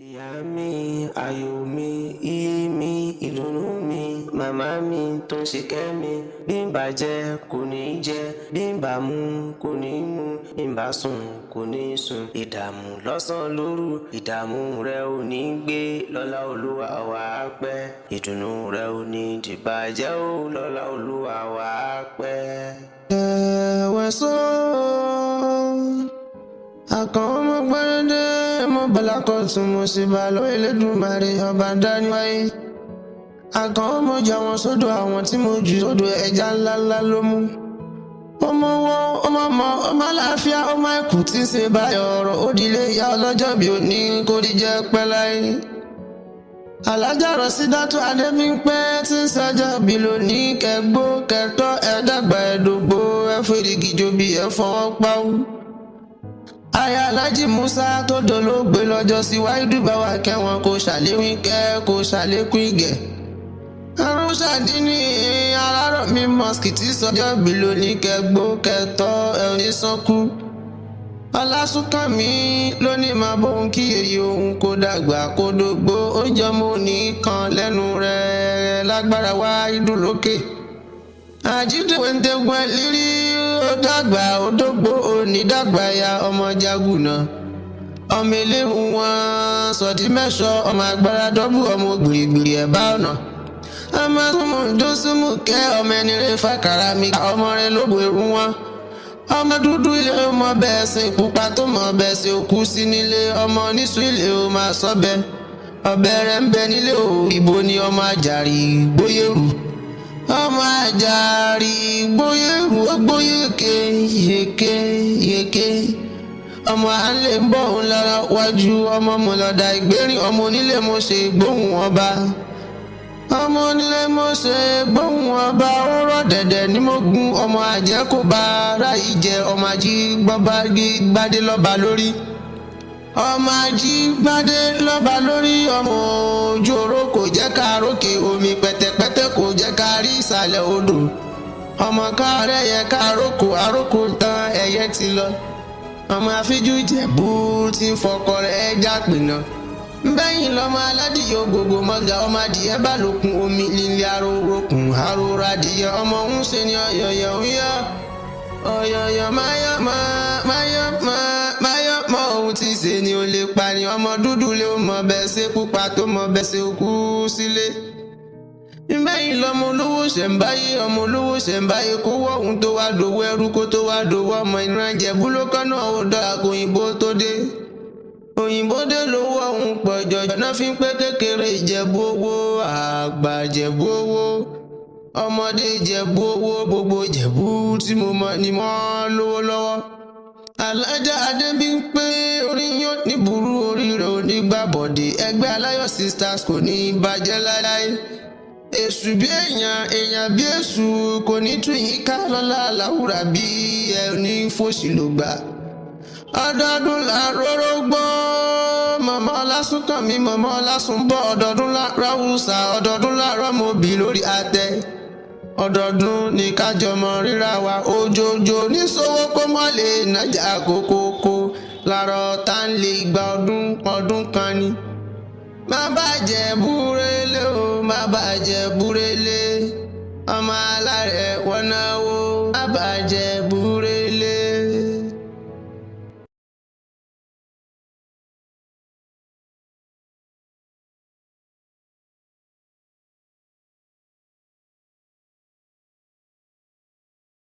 Ìyá mi, ayọ̀ mi, iyì mi, ìdùnnú mi, màmá mi tó ń ṣìkẹ́ mi. Bí n bá jẹ kò ní jẹ, bí n bá mu kò ní mu, bí n bá sùn kò ní sùn. Ìdààmú lọ́sàn-án lóru, ìdààmú rẹ ò ní gbé lọ́lá Olúwa wà á pẹ́. Ìdùnnú rẹ ò ní dìbàjẹ́ ó lọ́lá Olúwa wà á pẹ́. Àkànmọ́ gbẹ́rẹ́dẹ́ mo bàlá kan tún mo sì bá lọ Elédùmarè ọba dáníwáyé. Àkànmọ́ jà wọn sódò àwọn tí mo jù sódò ẹja ńláńlá ló mú. Ọmọ wọn, ọmọ ọmọ, ọmọ àlàáfíà, ọmọ ẹkù tí ń ṣe báyọ̀ ọ̀rọ̀ òdìlé ìyá ọlọ́jọ́ bí òní kò rí jẹ́ pẹ́ láyé. Alájà Rọ̀sídátù Adébímpẹ́ tí ń ṣọjọ́ bí lónìí kẹgbó kẹtọ́ ẹ̀dàgbà ẹ̀dògbò ẹ̀fẹ̀rìgìjòbí ẹ̀fọwọ́ pawú. Aya Alhaji Musa tó dolóògbé lọ́jọ́ sí Wáídù bá wa kẹ́wọn kò ṣàléwín kẹ́ kò ṣàlékún ìgẹ̀. Àrùn ṣàdínní Arárọ̀mí mosque tí sọjọ́ bí lónìí kẹgbó kẹtọ́ ẹ̀rísànkú. Ọlásùnkànmí lónìí máa bóun kí èyí òun kó dàgbà kó dógbó ó jọmọ òní kan lẹ́nu rẹ̀ lágbára Wáídù lókè. Àjídé wẹ́ńtẹ́gbọ́n ẹ̀lírí ó dàgbà ó dógbó òní dàgbà ya ọmọ Jágùnà. Ọmọ eléru wọn sọ̀dí mẹ́sọ̀ ọmọ agbára dọ́bù ọmọ gbìrìgbìrì ẹ̀bá ọ̀nà. Ọmọ súnmù dúnsúnmù kẹ́ ọmọ ẹni rẹ̀ fàkàrà mi ọmọ rẹ̀ lóbo eru wọn. Ọmọ dúdú ilé ọmọ bẹ́ẹ̀ sin pupa tó mọ̀ bẹ́ẹ̀ sin òkú sí nílé ọmọ níṣu ilé o máa sọ́bẹ̀. Ọbẹ̀ rẹ̀ ń bẹ nílé o ìbò ni ọmọ àjàrí gbóyèrú. Ọmọ àjàrí gbóyèrú gbóyèké yèké yèké. Ọmọ àlè ń bọ̀ ń lára wájú ọmọ mọ̀lọ́dà ìgbérin ọmọ onílé mo ṣe gbóhùn ọba. Ọmọ onílé mo ṣe gbóhùn ọba ó rọ̀ dẹ̀dẹ̀ ní mo gun ọmọ àjẹ́ kò bá ráyìí jẹ ọmọ ají gbádé lọ́ba lórí. Ọmọ ají gbádé lọ́ba lórí ọmọ ojú oró kò jẹ́ ká rókè omi pẹ̀tẹ̀pẹ̀tẹ̀ kò jẹ́ ká rí ìsàlẹ̀ odò. Ọmọ káàárẹ̀ yẹ ká rókò àrókò tán ẹyẹ ti lọ. Ọmọ afíjú Ìjẹ̀bú ti fọkọ rẹ̀ jápìnà. Bẹ́yìn lọ́mọ aládìyẹ ògògò mọ́gà ọmọ adìyẹ bá lókun omi lílé arórókun aróró adìyẹ ọmọ ń ṣe ní ọ̀yọ̀yọ̀ ń yọ. Ọ̀yọ̀yọ̀ máyọ̀ mọ́ ohun tí ṣe ni ó lè pa ni ọmọ dúdú lé ó mọ bẹ́ẹ̀ ṣe pupa tó mọ bẹ́ẹ̀ ṣe kú sílé. Bẹ́yìn lọ́mọ olówó ṣẹ̀ǹbáyé ọmọ olówó ṣẹ̀ǹbáyé kó wọ́ ohun tó wá dòwó ẹrú kó tó wá dòwó ọmọ ìran Ìjẹ̀bú ló kọ́nà ó dáa kó òyìnbó tó dé. Òyìnbó dé lówó ọ̀hún pọ̀ jọjọ náà fi ń pé kékeré Ìjẹ̀bú owó àgbà Ìjẹ̀bú owó ọmọdé Ìjẹ̀bú owó gbogbo Ìjẹ̀bú tí mo mọ̀ ni mo lówó lọ́wọ́. Alájà Adébímpẹ́ orí yóò ní burú orí rẹ̀ ò ní gbàbọ̀dé ẹgbẹ́ Aláyọ̀ Sisters kò ní bàjẹ́ láéláé. Èṣù bí èèyàn bí èṣù kò ní tún yín ká lọ́lá làwùrà bí ẹ ní fòṣì ló gbà. Ọdọọdún làróró gbọ́ mọ̀mọ́ Ọlásùnkànmí mọ̀mọ́ Ọlásùnbọ̀ ọdọọdún ráwùsà ọdọọdún rọ́mọbì lórí àtẹ. Ọdọọdún ní kájọmọ ríra wa ojoojó níṣòwò kó mọ́ lè nájà kókókó lárọ̀ tá ń lè gba ọdún kan ni. Má bàjẹ́ búrélé o má bàjẹ́ búrélé ọmọ alárẹ̀ wọnáwó má bàjẹ́ búrélé.